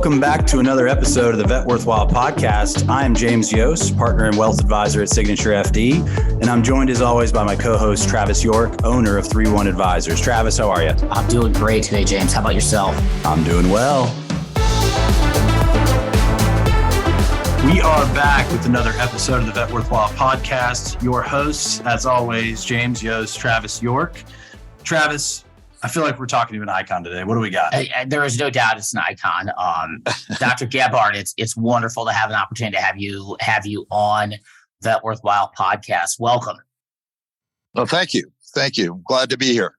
Welcome back to another episode of the Vet Worthwhile podcast. I am James Yost, partner and wealth advisor at Signature FD, and I'm joined as always by my co-host Travis York, owner of 3-1 Advisors. Travis, how are you? I'm doing great today, James. How about yourself? I'm doing well. We are back with another episode of the Vet Worthwhile podcast. Your hosts, as always, James Yost, Travis York. Travis, I feel like we're talking to an icon today. What do we got? There is no doubt it's an icon. Dr. Gebhart, it's wonderful to have an opportunity to have you on Vet Worthwhile podcast. Welcome. Well, thank you. Thank you. Glad to be here.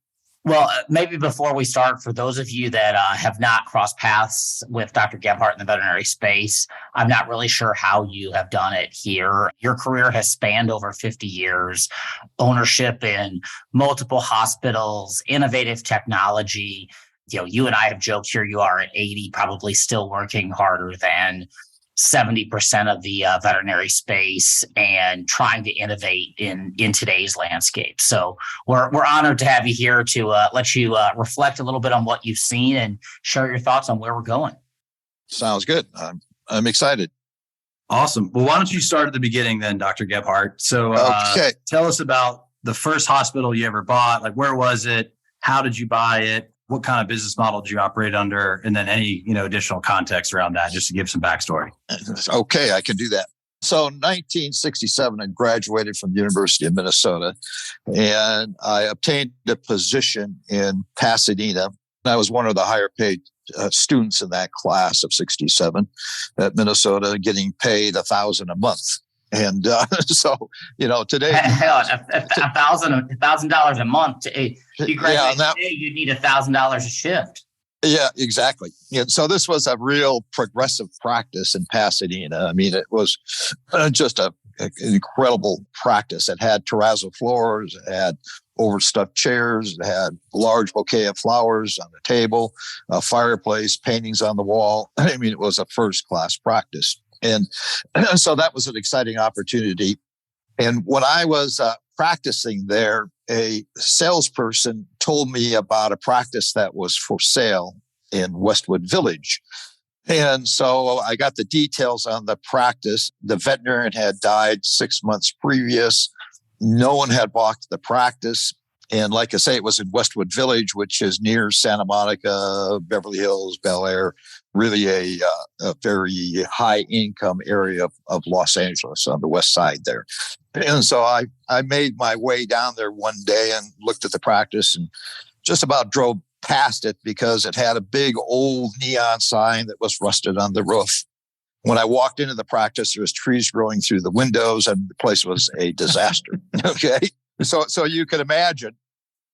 Well, maybe before we start, for those of you that have not crossed paths with Dr. Gebhart in the veterinary space, I'm not really sure how you have done it here. Your career has spanned over 50 years, ownership in multiple hospitals, innovative technology. You know, you and I have joked here, you are at 80, probably still working harder than 70% of the veterinary space and trying to innovate in today's landscape. So we're honored to have you here to let you reflect a little bit on what you've seen and share your thoughts on where we're going. Sounds good. I'm excited. Awesome. Well, why don't you start at the beginning then, Dr. Gebhart? So Tell us about the first hospital you ever bought. Like, where was it? How did you buy it? What kind of business model did you operate under? And then any, additional context around that, just to give some backstory. Okay, I can do that. So 1967, I graduated from the University of Minnesota, and I obtained a position in Pasadena. I was one of the higher paid students in that class of 67 at Minnesota, getting paid $1,000 a month. And so, today, $1,000 a month. If you graduate today, you need $1,000 a shift. Yeah, exactly. And so this was a real progressive practice in Pasadena. I mean, it was just an incredible practice. It had terrazzo floors, it had overstuffed chairs, it had a large bouquet of flowers on the table, a fireplace, paintings on the wall. I mean, it was a first-class practice. And so that was an exciting opportunity. And when I was practicing there, a salesperson told me about a practice that was for sale in Westwood Village. And so I got the details on the practice. The veterinarian had died 6 months previous. No one had bought the practice. And like I say, it was in Westwood Village, which is near Santa Monica, Beverly Hills, Bel Air, really a very high income area of Los Angeles on the west side there. And so I made my way down there one day and looked at the practice and just about drove past it because it had a big old neon sign that was rusted on the roof. When I walked into the practice, there was trees growing through the windows and the place was a disaster. Okay. So you could imagine.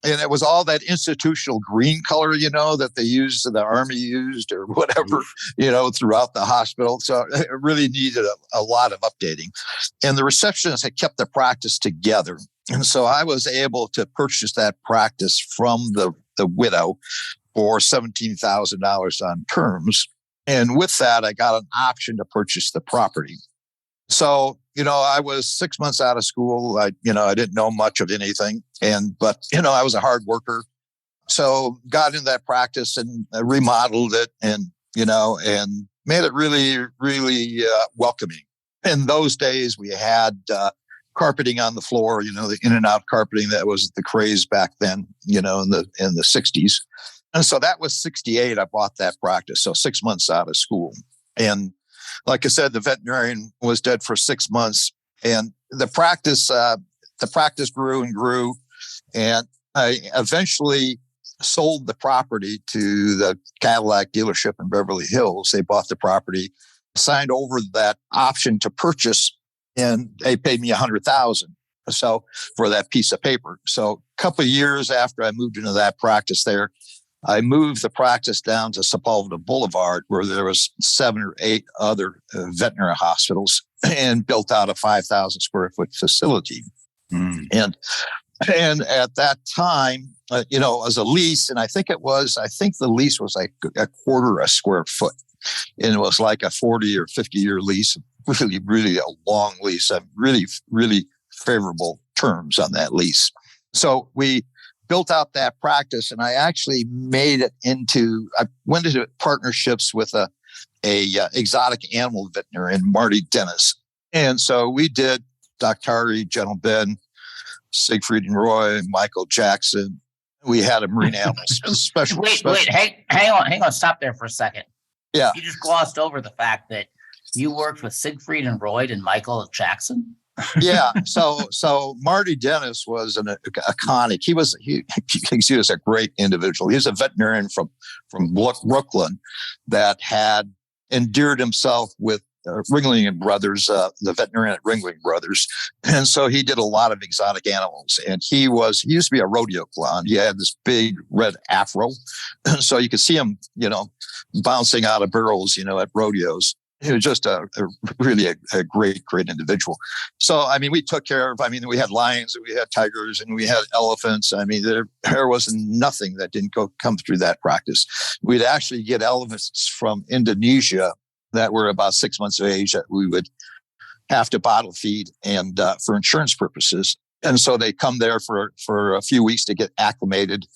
And it was all that institutional green color, that they used, the Army used or whatever, throughout the hospital. So it really needed a lot of updating. And the receptionist had kept the practice together. And so I was able to purchase that practice from the widow for $17,000 on terms. And with that, I got an option to purchase the property. So, I was 6 months out of school. I didn't know much of anything. But I was a hard worker. So got into that practice and remodeled it and made it really, really welcoming. In those days, we had carpeting on the floor, the in and out carpeting that was the craze back then, in the 60s. And so that was 68. I bought that practice. So 6 months out of school. And like I said, the veterinarian was dead for 6 months, and the practice grew and grew, and I eventually sold the property to the Cadillac dealership in Beverly Hills. They bought the property, signed over that option to purchase, and they paid me $100,000 so for that piece of paper. So a couple of years after I moved into that practice there, I moved the practice down to Sepulveda Boulevard, where there was 7 or 8 other veterinary hospitals, and built out a 5,000 square foot facility. And at that time, as a lease, and I think the lease was like a quarter a square foot, and it was like a 40 or 50 year lease, really, really a long lease, really, really favorable terms on that lease. So we built out that practice, and I actually I went into partnerships with a a exotic animal veterinarian, Marty Dennis. And so we did Daktari, Gentle Ben, Siegfried and Roy, Michael Jackson. We had a marine animal special. Wait, hang on, stop there for a second. Yeah. You just glossed over the fact that you worked with Siegfried and Roy and Michael Jackson. Yeah. So Marty Dennis was an iconic. He was a great individual. He was a veterinarian from Brooklyn that had endeared himself with Ringling and Brothers, the veterinarian at Ringling Brothers. And so he did a lot of exotic animals. And he used to be a rodeo clown. He had this big red afro. So you could see him, bouncing out of barrels, at rodeos. He was just really a great individual. So, we took care of, we had lions, we had tigers, and we had elephants. There was nothing that didn't come through that practice. We'd actually get elephants from Indonesia that were about 6 months of age that we would have to bottle feed and for insurance purposes. And so they come there for a few weeks to get acclimated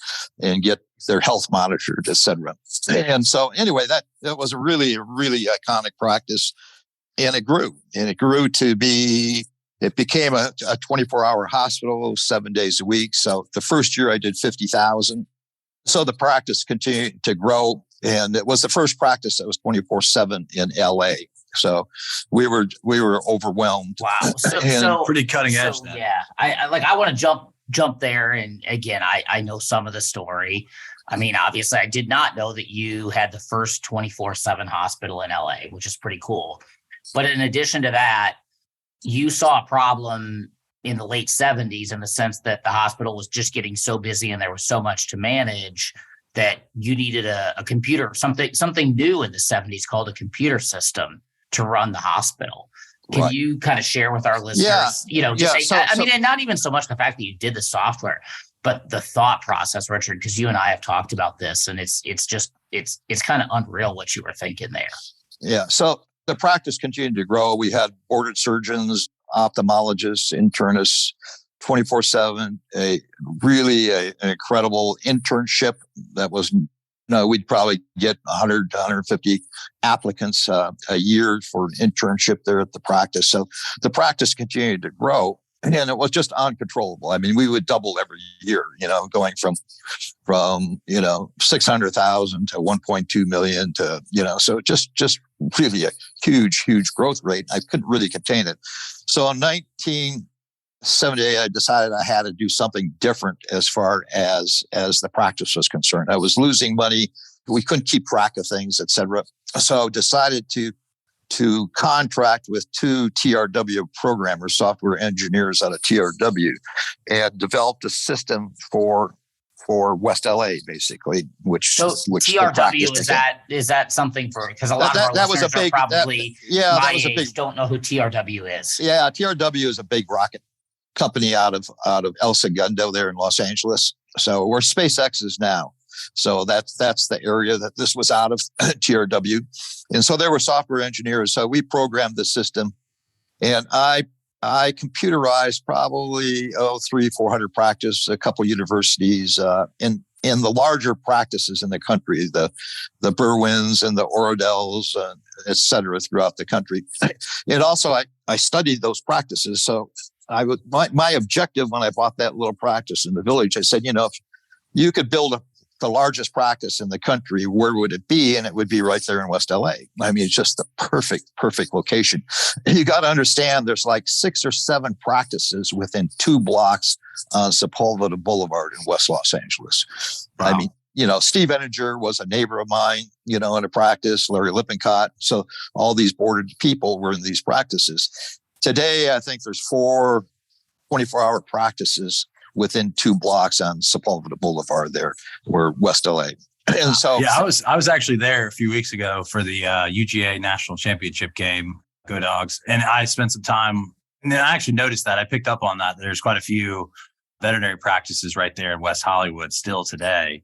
and get their health monitored, et cetera. And so anyway, that was a really, really iconic practice. And it grew to be, it became a 24-hour hospital, 7 days a week. So the first year I did 50,000. So the practice continued to grow. And it was the first practice that was 24/7 in LA. So we were overwhelmed. Wow. So pretty cutting edge then. Yeah. I want to jump there. And again, I know some of the story. Obviously I did not know that you had the first 24/7 hospital in LA, which is pretty cool. But in addition to that, you saw a problem in the late 70s in the sense that the hospital was just getting so busy and there was so much to manage that you needed a computer, something new in the 70s called a computer system to run the hospital. Can you kind of share with our listeners, and not even so much the fact that you did the software, but the thought process, Richard, because you and I have talked about this and it's kind of unreal what you were thinking there. Yeah. So the practice continued to grow. We had boarded surgeons, ophthalmologists, internists, 24/7, an incredible internship that was, we'd probably get 100 to 150 applicants a year for an internship there at the practice. So the practice continued to grow and it was just uncontrollable. We would double every year, going from 600,000 to 1.2 million to, so just really a huge growth rate. I couldn't really contain it. So in 1978, I decided I had to do something different as far as the practice was concerned. I was losing money. We couldn't keep track of things, et cetera. So decided to contract with two TRW programmers, software engineers out of TRW, and developed a system for West LA, basically, which TRW is that something for, because a lot of our listeners are probably my age don't know who TRW is. Yeah, TRW is a big rocket company out of El Segundo there in Los Angeles. So where SpaceX is now. So that's the area that this was out of, TRW. And so there were software engineers. So we programmed the system, and I computerized probably 300-400 practices, a couple universities, in the larger practices in the country, the Berwins and the Oradells, et cetera, throughout the country. And also I studied those practices. So my objective when I bought that little practice in the village, I said, if you could build the largest practice in the country, where would it be? And it would be right there in West LA. It's just the perfect location. And you got to understand there's like 6 or 7 practices within 2 blocks on Sepulveda Boulevard in West Los Angeles. Wow. Steve Ettinger was a neighbor of mine, in a practice, Larry Lippincott. So all these boarded people were in these practices. Today, I think there's 4 24-hour practices within 2 blocks on Sepulveda Boulevard there, where West LA. And so, I was actually there a few weeks ago for the UGA National Championship game. Go Dogs! And I spent some time, and then I actually noticed that I picked up on that. There's quite a few veterinary practices right there in West Hollywood still today,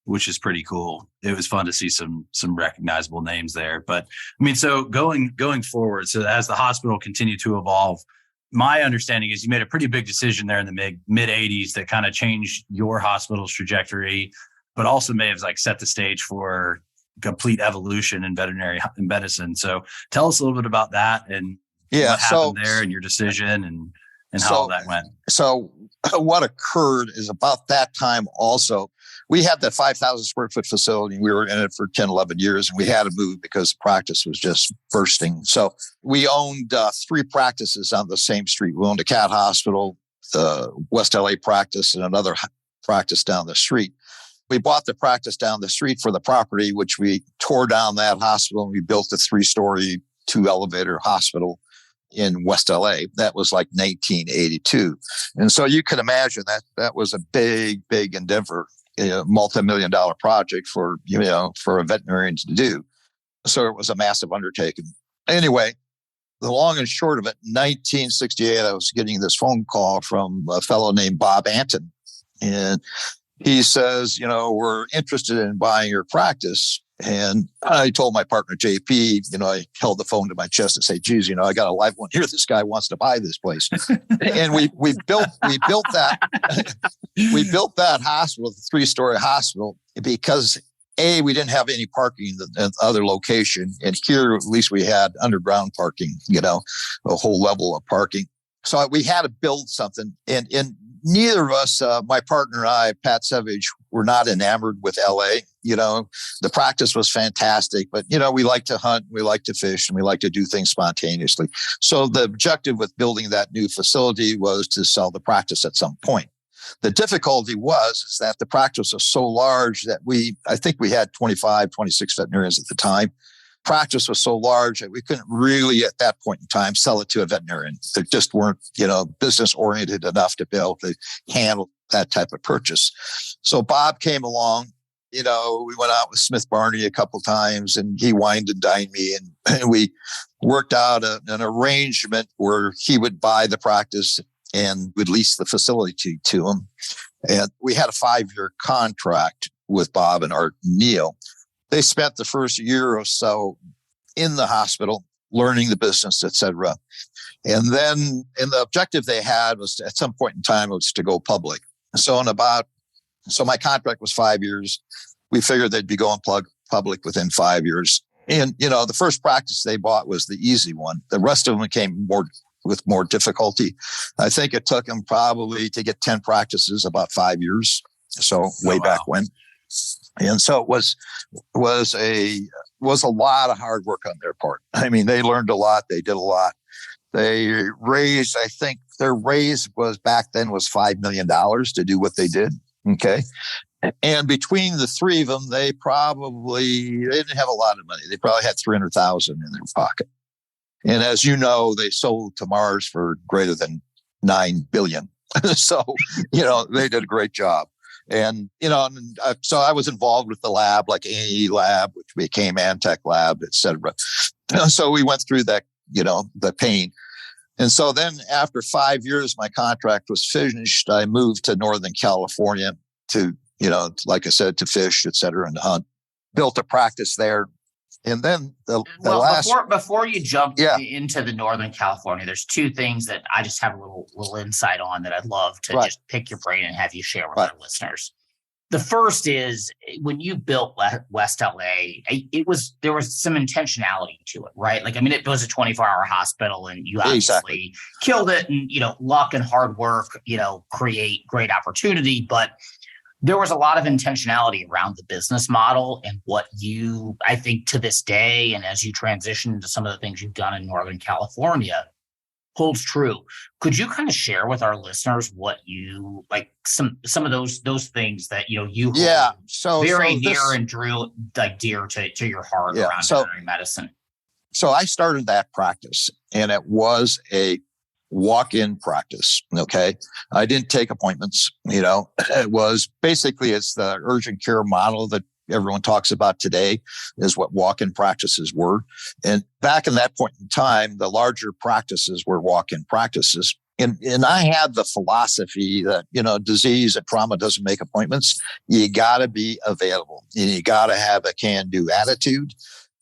which is pretty cool. It was fun to see some recognizable names there. But so going forward, so as the hospital continued to evolve, my understanding is you made a pretty big decision there in the mid 80s that kind of changed your hospital's trajectory, but also may have set the stage for complete evolution in veterinary medicine. So tell us a little bit about that and what happened there and your decision and how all that went. So what occurred is about that time also, we had that 5,000 square foot facility. We were in it for 10, 11 years, and we had to move because practice was just bursting. So we owned 3 practices on the same street. We owned a cat hospital, the West LA practice, and another practice down the street. We bought the practice down the street for the property, which we tore down that hospital, and we built a 3-story, 2-elevator hospital in West LA. That was like 1982. And so you can imagine that was a big, big endeavor, multi-million-dollar project for a veterinarian to do. So it was a massive undertaking. Anyway, the long and short of it, in 1968, I was getting this phone call from a fellow named Bob Anton. And he says, we're interested in buying your practice. And I told my partner, JP, I held the phone to my chest and say, geez, I got a live one here. This guy wants to buy this place. And we built that, we built that hospital, the 3-story hospital, because we didn't have any parking in the other location. And here, at least we had underground parking, a whole level of parking. So we had to build something. And neither of us, my partner and I, Pat Savage, were not enamored with LA. The practice was fantastic, but, we like to hunt, we like to fish, and we like to do things spontaneously. So the objective with building that new facility was to sell the practice at some point. The difficulty is that the practice was so large that I think we had 25, 26 veterinarians at the time. Practice was so large that we couldn't really at that point in time sell it to a veterinarian. They just weren't, business oriented enough to be able to handle that type of purchase. So Bob came along, we went out with Smith Barney a couple times, and he wined and dined me, and we worked out an arrangement where he would buy the practice and would lease the facility to him. And we had a 5-year contract with Bob and Art and Neil. They spent the first year or so in the hospital, learning the business, et cetera. And the objective they had was at some point in time was to go public. So my contract was 5 years. We figured they'd be going public within 5 years. And, the first practice they bought was the easy one. The rest of them came with more difficulty. I think it took them probably to get 10 practices about 5 years. So way back when. And so it was a lot of hard work on their part. I mean, they learned a lot. They did a lot. They raised, I think their raise was back then was $5 million to do what they did. Okay. And between the 3 of them, they didn't have a lot of money. They probably had $300,000 in their pocket. And as you know, they sold to Mars for greater than $9 billion. So, they did a great job. And, so I was involved with the lab, like AE Lab, which became Antech Lab, et cetera. So we went through that, the pain. And so then after 5 years, my contract was finished. I moved to Northern California to, like I said, to fish, et cetera, and hunt. Built a practice there. And then before you jump into the Northern California, there's 2 things that I just have a little insight on that I'd love to just pick your brain and have you share with our listeners. The first is when you built West LA, there was some intentionality to it, right? Like, I mean, it was a 24-hour hospital, and you obviously killed it, and luck and hard work, create great opportunity, but there was a lot of intentionality around the business model and what you, I think to this day, and as you transition into some of the things you've done in Northern California, holds true. Could you kind of share with our listeners what you like, some of those things that, you hold very near and dear to your heart around veterinary medicine? So I started that practice, and it was a walk-in practice. Okay. I didn't take appointments. It was basically, it's the urgent care model that everyone talks about today is what walk-in practices were. And back in that point in time, the larger practices were walk-in practices. And I had the philosophy that, disease and trauma doesn't make appointments. You got to be available, and you got to have a can-do attitude.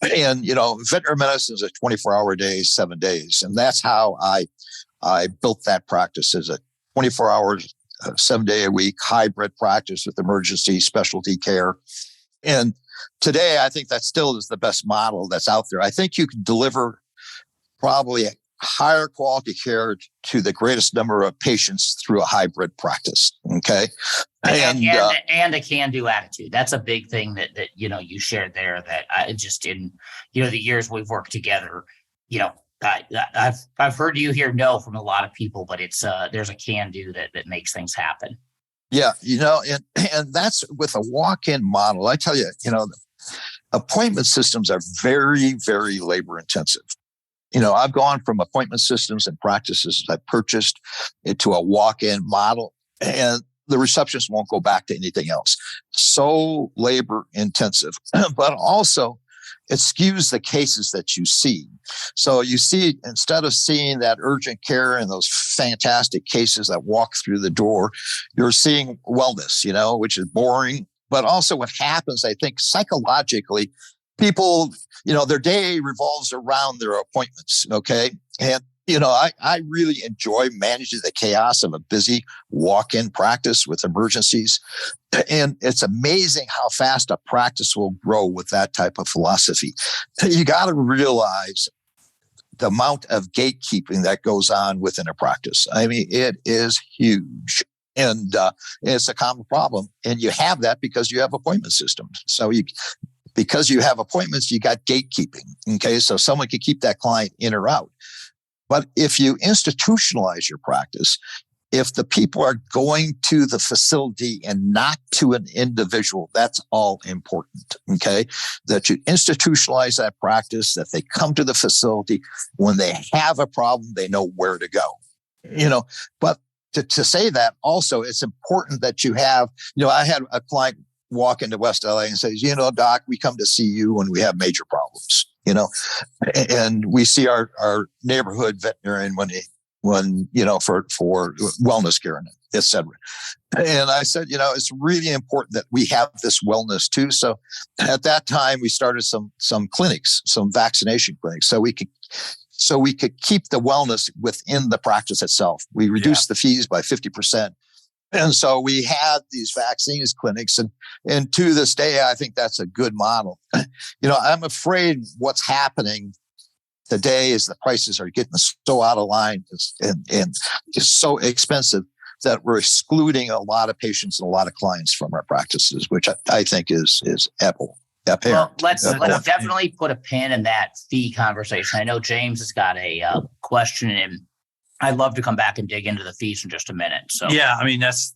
And, veterinary medicine is a 24-hour day, 7 days. And that's how I built that practice as a 24 hours, 7 day a week hybrid practice with emergency specialty care. And today, I think that still is the best model that's out there. I think you can deliver probably a higher quality care to the greatest number of patients through a hybrid practice. Okay. And a can-do attitude. That's a big thing that you shared there, that I just in, the years we've worked together, I've heard you hear no from a lot of people, but it's there's a can-do that makes things happen. Yeah. And that's with a walk-in model. I tell you, appointment systems are very, very labor intensive. I've gone from appointment systems and practices I purchased into a walk-in model, and the receptionist won't go back to anything else. So labor intensive, but also it skews the cases that you see. So you see, instead of seeing that urgent care and those fantastic cases that walk through the door, you're seeing wellness, which is boring. But also what happens, I think, psychologically, people, their day revolves around their appointments. Okay. And, I really enjoy managing the chaos of a busy walk-in practice with emergencies. And it's amazing how fast a practice will grow with that type of philosophy. You got to realize the amount of gatekeeping that goes on within a practice. I mean, it is huge. And it's a common problem. And you have that because you have appointment systems. So because you have appointments, you got gatekeeping. Okay. So someone can keep that client in or out. But if you institutionalize your practice, if the people are going to the facility and not to an individual, that's all important. Okay. That you institutionalize that practice, that they come to the facility. When they have a problem, they know where to go. But to say that also, it's important that you have, I had a client walk into West LA and says, Doc, we come to see you when we have major problems, and we see our neighborhood veterinarian for wellness care, et cetera. And I said, it's really important that we have this wellness too. So at that time, we started some clinics, some vaccination clinics, so we could keep the wellness within the practice itself. We reduced the fees by 50%. And so we had these vaccines clinics, and to this day, I think that's a good model. I'm afraid what's happening today is the prices are getting so out of line and just so expensive that we're excluding a lot of patients and a lot of clients from our practices, which I think is apparent. Well, let's definitely put a pin in that fee conversation. I know James has got a question, and I'd love to come back and dig into the fees in just a minute. So yeah, I mean, that's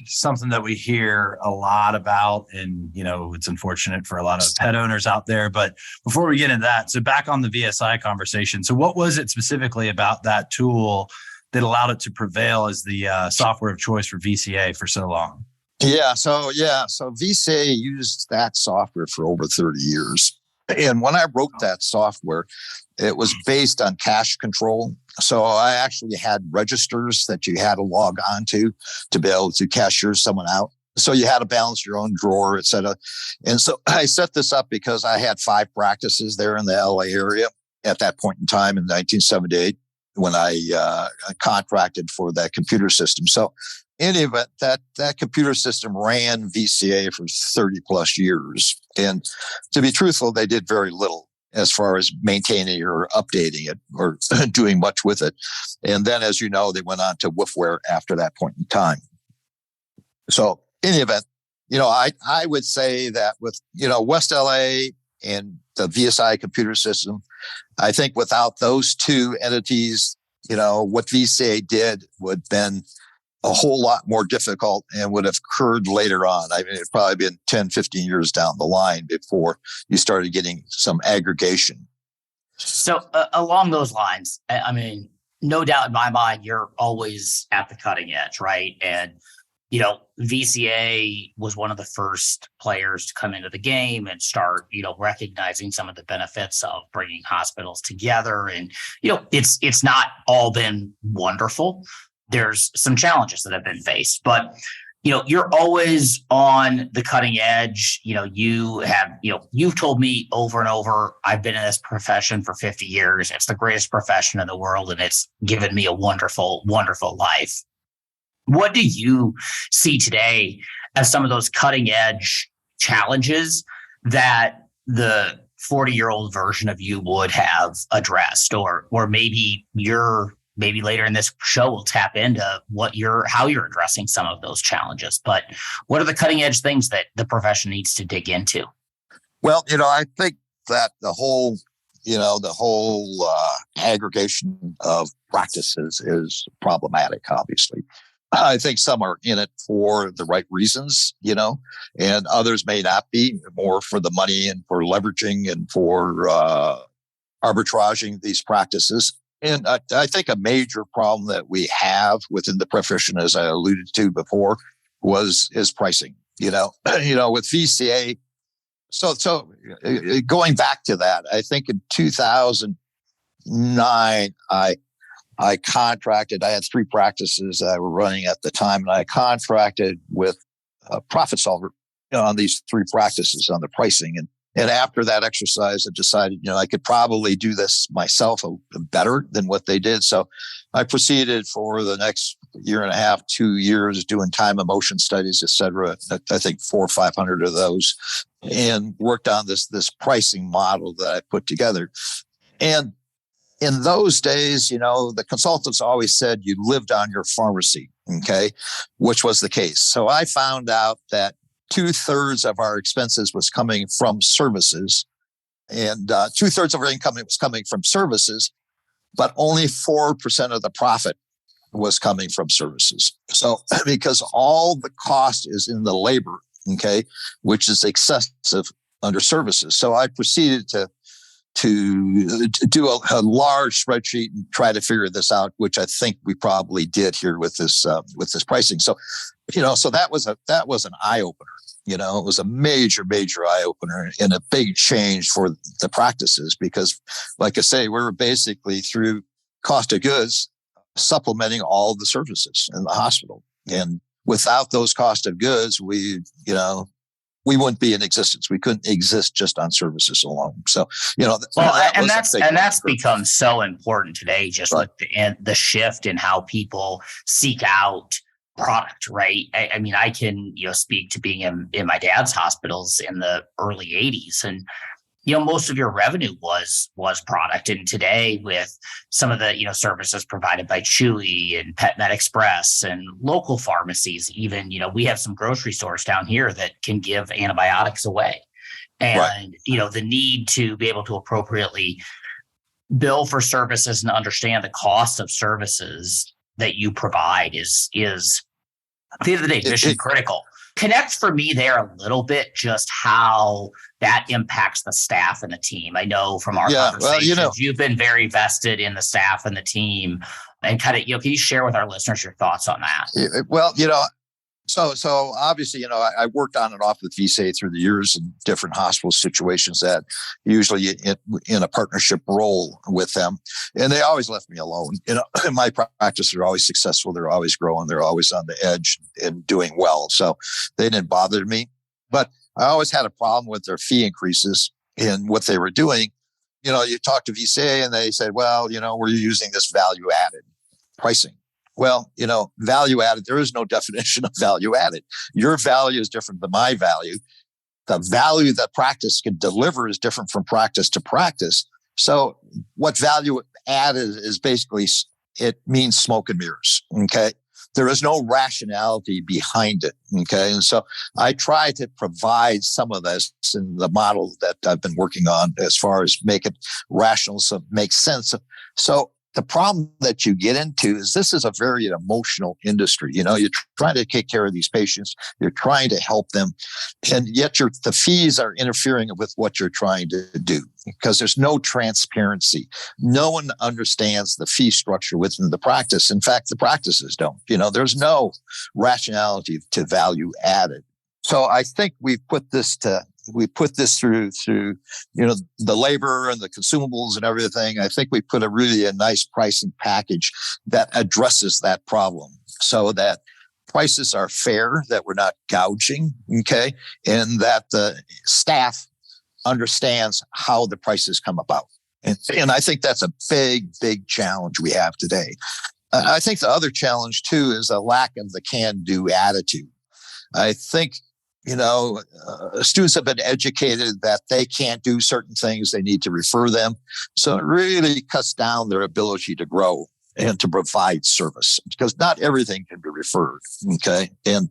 something that we hear a lot about, and it's unfortunate for a lot of pet owners out there. But before we get into that, so back on the VSI conversation. So what was it specifically about that tool that allowed it to prevail as the software of choice for VCA for so long? So VCA used that software for over 30 years. And when I wrote that software, it was based on cash control. So I actually had registers that you had to log on to be able to cashier someone out. So you had to balance your own drawer, et cetera. And so I set this up because I had 5 practices there in the LA area at that point in time in 1978 when I contracted for that computer system. So in any event, that computer system ran VCA for 30 plus years. And to be truthful, they did very little as far as maintaining or updating it or doing much with it. And then, as you know, they went on to Woofware after that point in time. So in any event, I would say that with, West LA and the VSI computer system, I think without those two entities, what VCA did would have been a whole lot more difficult and would have occurred later on. I mean, it'd probably been 10, 15 years down the line before you started getting some aggregation. So along those lines, I mean, no doubt in my mind, you're always at the cutting edge, right? And, VCA was one of the first players to come into the game and start, recognizing some of the benefits of bringing hospitals together. And, it's not all been wonderful. There's some challenges that have been faced, but, you're always on the cutting edge. You've told me over and over, I've been in this profession for 50 years. It's the greatest profession in the world, and it's given me a wonderful, wonderful life. What do you see today as some of those cutting edge challenges that the 40-year-old version of you would have addressed, or maybe maybe later in this show we'll tap into how you're addressing some of those challenges. But what are the cutting edge things that the profession needs to dig into? Well, I think that the whole aggregation of practices is problematic, obviously. I think some are in it for the right reasons, and others may not be, more for the money and for leveraging and for arbitraging these practices. And I think a major problem that we have within the profession, as I alluded to before, is pricing. With VCA. So going back to that, I think in 2009, I contracted. I had 3 practices I were running at the time, and I contracted with a profit solver on these 3 practices on the pricing. And after that exercise, I decided, I could probably do this myself better than what they did. So I proceeded for the next year and a half, 2 years, doing time and motion studies, et cetera. I think 400 or 500 of those, and worked on this pricing model that I put together. And in those days, the consultants always said you lived on your pharmacy, okay, which was the case. So I found out that 2/3 of our expenses was coming from services, and 2/3 of our income was coming from services, but only 4% of the profit was coming from services. So because all the cost is in the labor, okay, which is excessive under services. So I proceeded to do a large spreadsheet and try to figure this out, which I think we probably did here with this pricing. So, so that was an eye opener. It was a major eye opener and a big change for the practices, because, like I say, we were basically through cost of goods supplementing all the services in the hospital. And without those cost of goods, we wouldn't be in existence. We couldn't exist just on services alone. So, that's become so important today, just right. With the shift in how people seek out product, right? I mean, I can, speak to being in my dad's hospitals in the early 80s, and, most of your revenue was product. And today, with some of the, services provided by Chewy and PetMed Express and local pharmacies, even, we have some grocery stores down here that can give antibiotics away. And, right. The need to be able to appropriately bill for services and understand the cost of services that you provide is at the end of the day, mission critical. Connect for me there a little bit, just how that impacts the staff and the team. I know from our conversations, you've been very vested in the staff and the team, and kind of, can you share with our listeners your thoughts on that? Well, so obviously, I worked on and off with VSA through the years in different hospital situations, that usually in a partnership role with them. And they always left me alone. In my practice, they're always successful. They're always growing. They're always on the edge and doing well. So they didn't bother me. But I always had a problem with their fee increases in what they were doing. You talk to VSA and they said, well, we're using this value added pricing. Well, value added, there is no definition of value added. Your value is different than my value. The value that practice can deliver is different from practice to practice. So what value added is basically, it means smoke and mirrors. Okay. There is no rationality behind it. Okay. And so I try to provide some of this in the model that I've been working on, as far as make it rational, so it makes sense. So the problem that you get into is this is a very emotional industry. You're trying to take care of these patients. You're trying to help them. And yet the fees are interfering with what you're trying to do, because there's no transparency. No one understands the fee structure within the practice. In fact, the practices don't. There's no rationality to value added. So I think we put this through the labor and the consumables and everything. I think we put a nice pricing package that addresses that problem, so that prices are fair, that we're not gouging, okay, and that the staff understands how the prices come about. And I think that's a big challenge we have today. I think the other challenge too is a lack of the can-do attitude. I think students have been educated that they can't do certain things. They need to refer them. So it really cuts down their ability to grow and to provide service, because not everything can be referred. Okay. And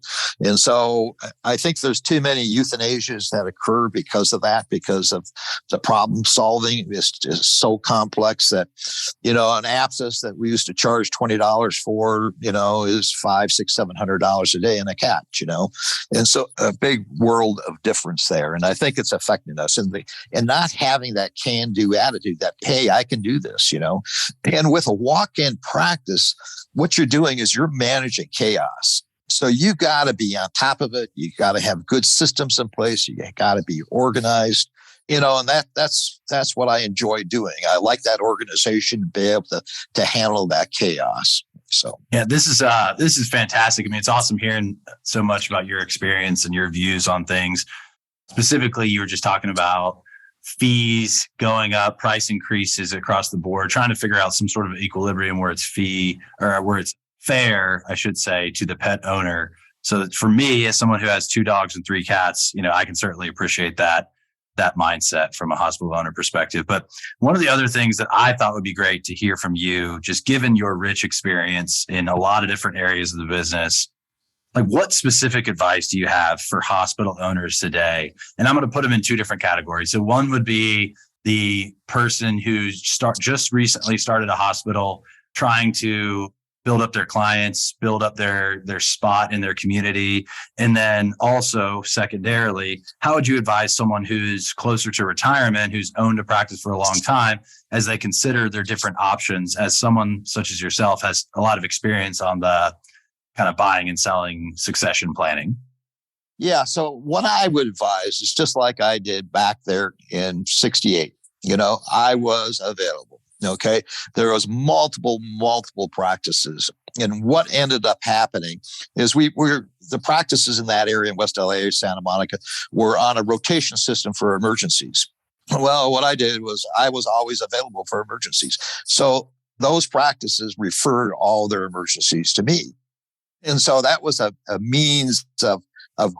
so I think there's too many euthanasias that occur because of that, because of the problem solving is so complex that, an abscess that we used to charge $20 for, is $500, $600, $700 a day in a cat, and so a big world of difference there. And I think it's affecting us and not having that can-do attitude that, hey, I can do this, and with a walk-in practice, what you're doing is you're managing chaos. So you got to be on top of it. You got to have good systems in place. You got to be organized, and that's what I enjoy doing. I like that organization to be able to handle that chaos. So yeah, this is fantastic. I mean, it's awesome hearing so much about your experience and your views on things. Specifically, you were just talking about fees going up, price increases across the board, trying to figure out some sort of equilibrium where it's fair, I should say, to the pet owner. So that for me, as someone who has 2 dogs and 3 cats, I can certainly appreciate that mindset from a hospital owner perspective. But one of the other things that I thought would be great to hear from you, just given your rich experience in a lot of different areas of the business, like what specific advice do you have for hospital owners today? And I'm going to put them in 2 different categories. So one would be the person who just recently started a hospital, trying to build up their clients, build up their spot in their community. And then also secondarily, how would you advise someone who's closer to retirement, who's owned a practice for a long time, as they consider their different options, as someone such as yourself has a lot of experience on the kind of buying and selling succession planning? Yeah. So what I would advise is just like I did back there in 68, I was available. Okay. There was multiple practices. And what ended up happening is the practices in that area in West LA, Santa Monica, were on a rotation system for emergencies. Well, what I did was I was always available for emergencies. So those practices referred all their emergencies to me. And so that was a means of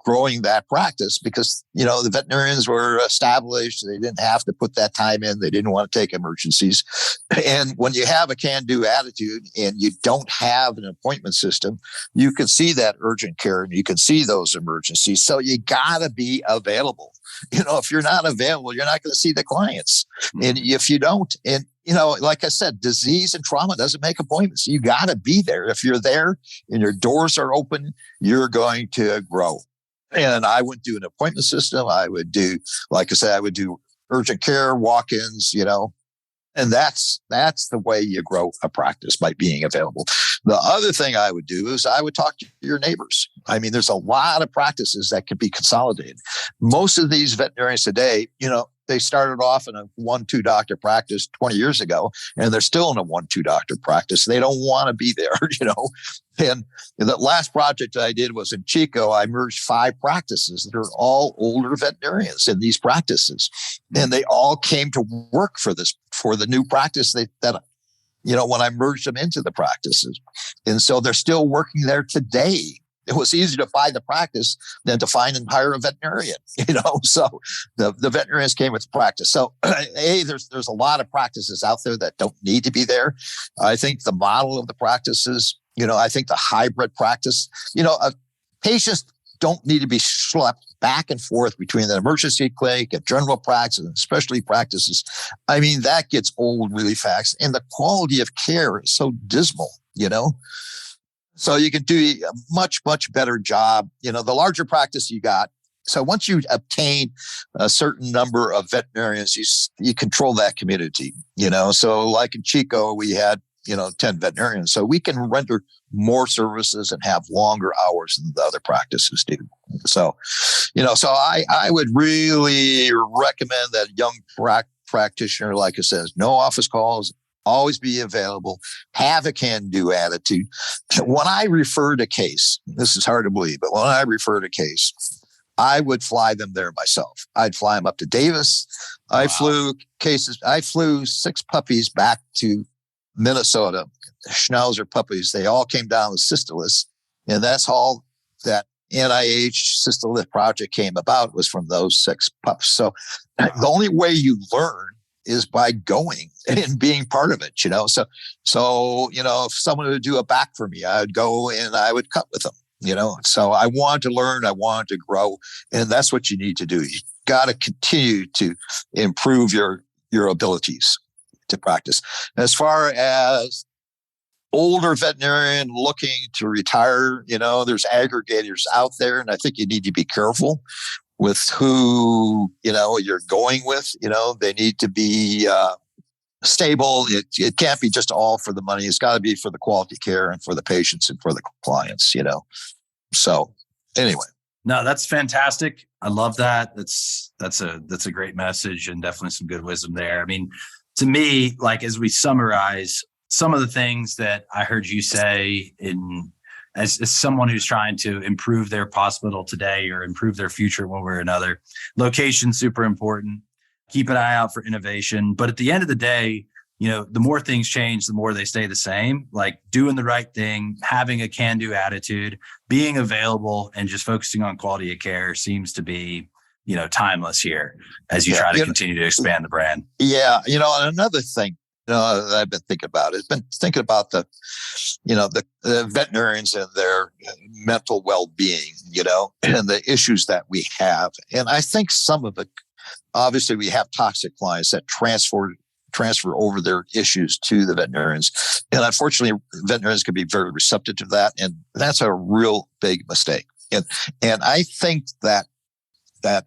growing that practice, because, the veterinarians were established. They didn't have to put that time in. They didn't want to take emergencies. And when you have a can-do attitude and you don't have an appointment system, you can see that urgent care and you can see those emergencies. So you got to be available. If you're not available, you're not going to see the clients. And if you don't, and like I said, disease and trauma doesn't make appointments. You got to be there. If you're there and your doors are open, you're going to grow. And I would do an appointment system. I would do, like I said, I would do urgent care, walk-ins, and that's the way you grow a practice, by being available. The other thing I would do is I would talk to your neighbors. I mean, there's a lot of practices that can be consolidated. Most of these veterinarians today, they started off in a 1-2 doctor practice 20 years ago, and they're still in a 1-2 doctor practice. They don't want to be there, And the last project I did was in Chico. I merged 5 practices. They're all older veterinarians in these practices, and they all came to work for the new practice when I merged them into the practices. And so they're still working there today. It was easier to buy the practice than to find and hire a veterinarian, so the veterinarians came with the practice. So there's a lot of practices out there that don't need to be there. I think the model of the practices, I think the hybrid practice, patients don't need to be schlepped back and forth between the emergency clinic and general practice and specialty practices. I mean, that gets old really fast, and the quality of care is so dismal, So you can do a much, much better job. The larger practice you got. So once you obtain a certain number of veterinarians, you control that community, So like in Chico, we had, 10 veterinarians. So we can render more services and have longer hours than the other practices do. So, so I would really recommend that young practitioner, like I said, no office calls, always be available, have a can-do attitude. When I referred a case, this is hard to believe, but when I referred a case, I would fly them there myself. I'd fly them up to Davis. Wow. I flew 6 puppies back to Minnesota, Schnauzer puppies. They all came down with cystilis, and that's all that NIH System Lift project came about was from those 6 pups. So the only way you learn is by going and being part of it, you know? So, if someone would do a back for me, I'd go and I would cut with them, you know? So I want to learn, I want to grow. And that's what you need to do. You got to continue to improve your abilities to practice. As far as older veterinarian looking to retire, there's aggregators out there, and I think you need to be careful with who, you're going with. They need to be stable. It can't be just all for the money. It's got to be for the quality care and for the patients and for the clients, So anyway. No, that's fantastic. I love that. That's a great message and definitely some good wisdom there. I mean, to me, like as we summarize some of the things that I heard you say as someone who's trying to improve their hospital today or improve their future one way or another, location, super important. Keep an eye out for innovation. But at the end of the day, the more things change, the more they stay the same. Like doing the right thing, having a can-do attitude, being available, and just focusing on quality of care seems to be, timeless here as you try to continue to expand the brand. Yeah. And another thing, that I've been thinking about has been thinking about the veterinarians and their mental well-being, and the issues that we have. And I think some of it, obviously we have toxic clients that transfer over their issues to the veterinarians. And unfortunately, veterinarians can be very receptive to that. And that's a real big mistake. And I think that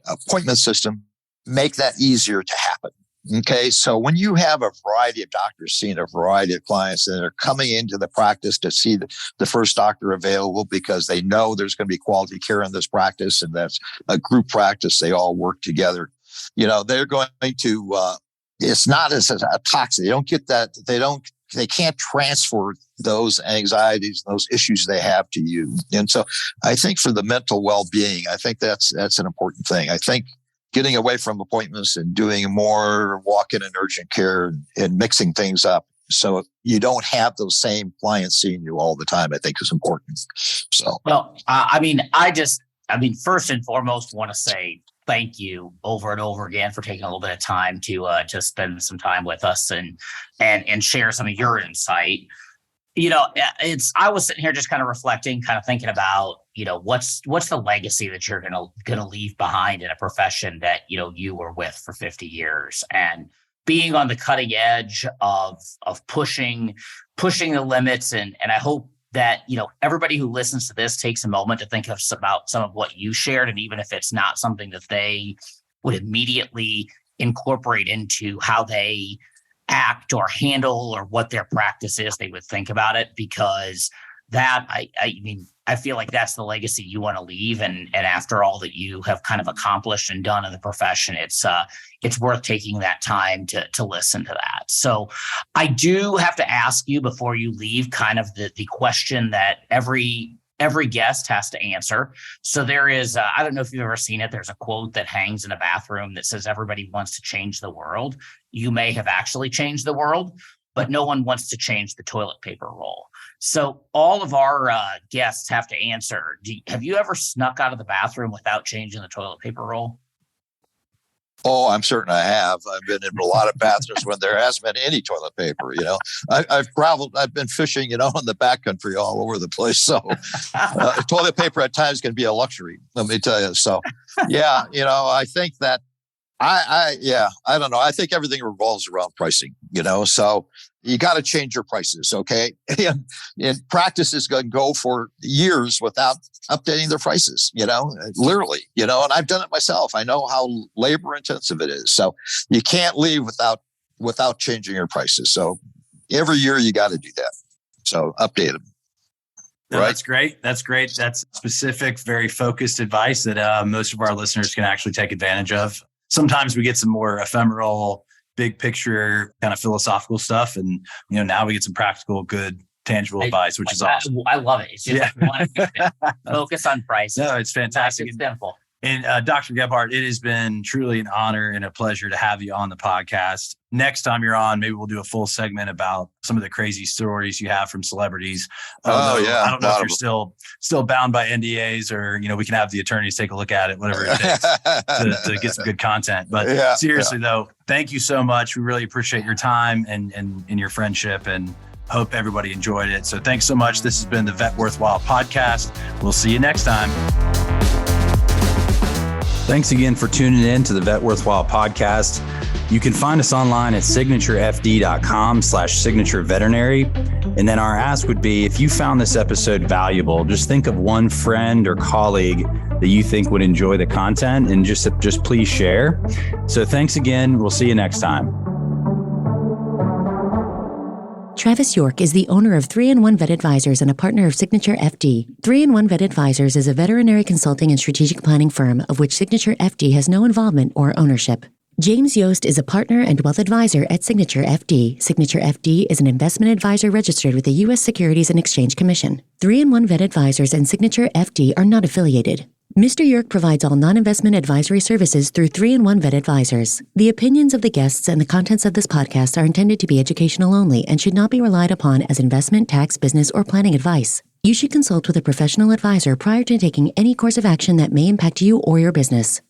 appointment system make that easier to happen. Okay. So when you have a variety of doctors seeing a variety of clients and they're coming into the practice to see the first doctor available because they know there's going to be quality care in this practice, and that's a group practice, they all work together. They're going to, it's not as a toxic. They don't get that. They can't transfer those anxieties, those issues they have to you. And so I think for the mental well-being, I think that's an important thing. I think getting away from appointments and doing more walk-in and urgent care and mixing things up so you don't have those same clients seeing you all the time, I think is important. So, well, first and foremost, want to say thank you over and over again for taking a little bit of time to spend some time with us and share some of your insight. I was sitting here just kind of reflecting, kind of thinking about, what's the legacy that you're gonna leave behind in a profession that, you were with for 50 years, and being on the cutting edge of pushing the limits. And I hope that, everybody who listens to this takes a moment to think about some of what you shared. And even if it's not something that they would immediately incorporate into how they act or handle or what their practice is, they would think about it, because that, I feel like that's the legacy you want to leave. And after all that you have kind of accomplished and done in the profession, it's worth taking that time to listen to that. So I do have to ask you before you leave kind of the question that every guest has to answer. So there is, I don't know if you've ever seen it. There's a quote that hangs in a bathroom that says, everybody wants to change the world. You may have actually changed the world, but no one wants to change the toilet paper roll. So all of our guests have to answer. Have you ever snuck out of the bathroom without changing the toilet paper roll? Oh, I'm certain I have. I've been in a lot of bathrooms when there hasn't been any toilet paper. I've traveled. I've been fishing, in the backcountry all over the place. So toilet paper at times can be a luxury. Let me tell you. So yeah, I think that I don't know. I think everything revolves around pricing. So you got to change your prices. Okay, and practice is going to go for years without updating their prices. Literally. And I've done it myself. I know how labor intensive it is. So you can't leave without changing your prices. So every year you got to do that. So update them. No, right? That's great. That's specific, very focused advice that most of our listeners can actually take advantage of. Sometimes we get some more ephemeral, big picture kind of philosophical stuff. And, now we get some practical, good, tangible advice, which is awesome. I love it. It's just focus on price. No, it's fantastic. It's simple. And Dr. Gebhart, it has been truly an honor and a pleasure to have you on the podcast. Next time you're on, maybe we'll do a full segment about some of the crazy stories you have from celebrities. Yeah. I don't know if you're still bound by NDAs, or, we can have the attorneys take a look at it, whatever it takes to get some good content. But seriously, though, thank you so much. We really appreciate your time and your friendship, and hope everybody enjoyed it. So thanks so much. This has been the Vet Worthwhile podcast. We'll see you next time. Thanks again for tuning in to the Vet Worthwhile podcast. You can find us online at signaturefd.com/signatureveterinary. And then our ask would be, if you found this episode valuable, just think of one friend or colleague that you think would enjoy the content, and just please share. So thanks again. We'll see you next time. Travis York is the owner of 3-in-1 Vet Advisors and a partner of Signature FD. 3-in-1 Vet Advisors is a veterinary consulting and strategic planning firm of which Signature FD has no involvement or ownership. James Yost is a partner and wealth advisor at Signature FD. Signature FD is an investment advisor registered with the U.S. Securities and Exchange Commission. 3-in-1 Vet Advisors and Signature FD are not affiliated. Mr. York provides all non-investment advisory services through 3-in-1 Vet Advisors. The opinions of the guests and the contents of this podcast are intended to be educational only and should not be relied upon as investment, tax, business, or planning advice. You should consult with a professional advisor prior to taking any course of action that may impact you or your business.